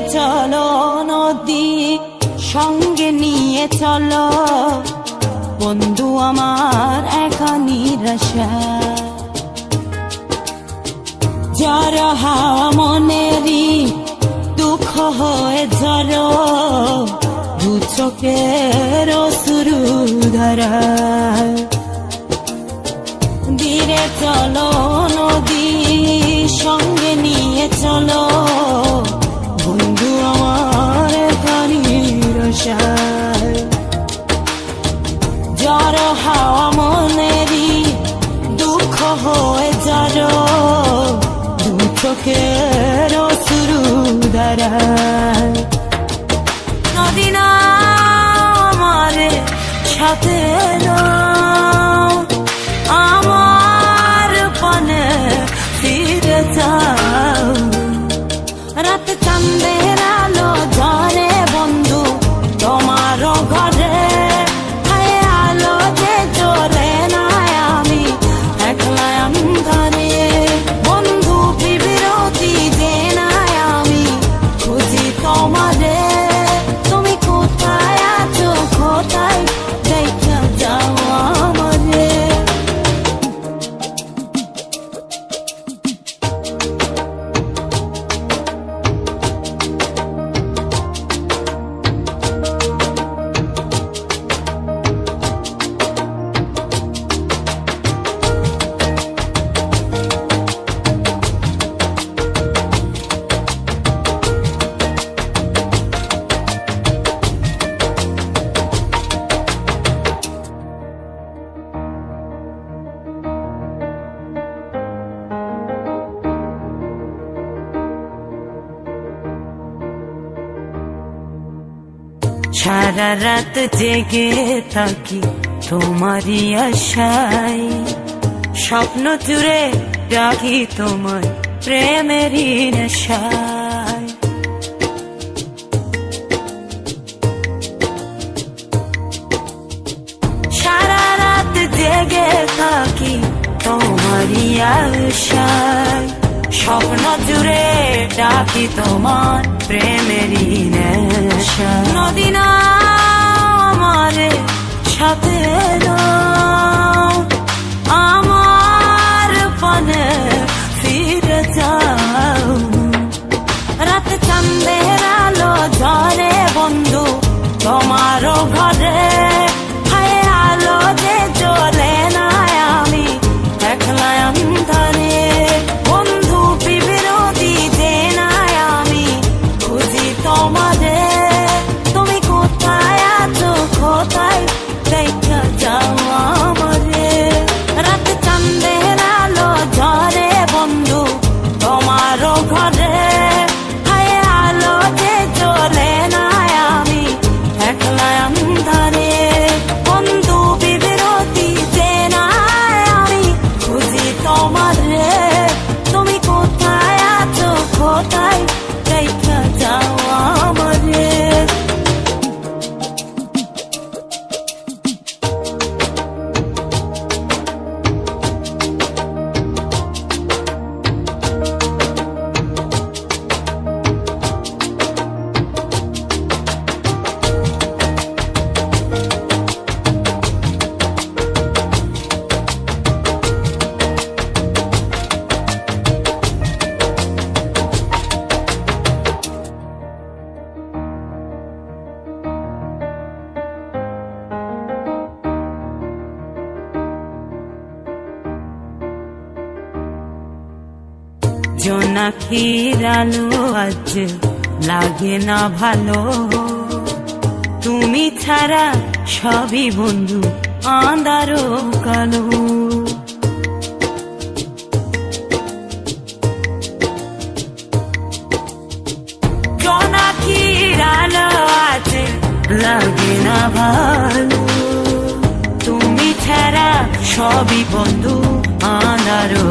চলো নদী সঙ্গে নিয়ে চলো বন্ধু আমার একা নিরাশা জ্বর হাওয়া মনেরই দুঃখ হয়ে ঝরো দু চোখের অশ্রু ধারা ধীরে চলো নদী সঙ্গে নিয়ে চলো বন্ধু আমার একা নিরাশা জ্বর হাওয়া মনেরই দুঃখ হয়ে ঝরো দু চোখের অশ্রু ধারা নদী না আমার সাথে আমার পানে ফিরে যাও রাত চাঁদের আলো ঝরে বন্ধু তোমারও ঘরে হায় আলো যে জ্বলে না আমি একলা অন্ধকারে বন্ধু বিরতি যে না আমি খুঁজি তোমারে তুমি কোথায় আছো কোথায় দেখা যাও আমারে সারা রাত জেগে থাকি তোমারই আশায় স্বপ্ন জুড়ে ডাকি তোমার প্রেমেরই নেশায় সারা রাত জেগে থাকি তোমারই আশায় স্বপ্ন জুড়ে ডাকি তোমার প্রেমেরই নেশা নদী না আমার সাথে আমার পানে ফিরে যাও রাত চাঁদের আলো ঝরে বন্ধু তোমারও ঘরে হায় আলো যে জ্বলে না আমি একলা অন্ধকারে বন্ধু বিরতি যে না আমি খুঁজি তোমারে তুমি কোথায় আছো কোথায় দেখা যাও আমারে রাত চাঁদের আলো ঝরে বন্ধু তোমারও ঘরে হায় আলো যে জ্বলে না আমি একলা অন্ধকারে বন্ধু বিরতি যে না আমি খুঁজি তোমারে তুমি কোথায় আছো কোথায় দেখা যাও আমারে জোনাকির আলো আজ লাগে না ভালো তুমি ছাড়া সবই বন্ধু আঁধারো কালো জোনাকির আলো আজ লাগে না ভালো তুমি ছাড়া সবই বন্ধু আঁধারো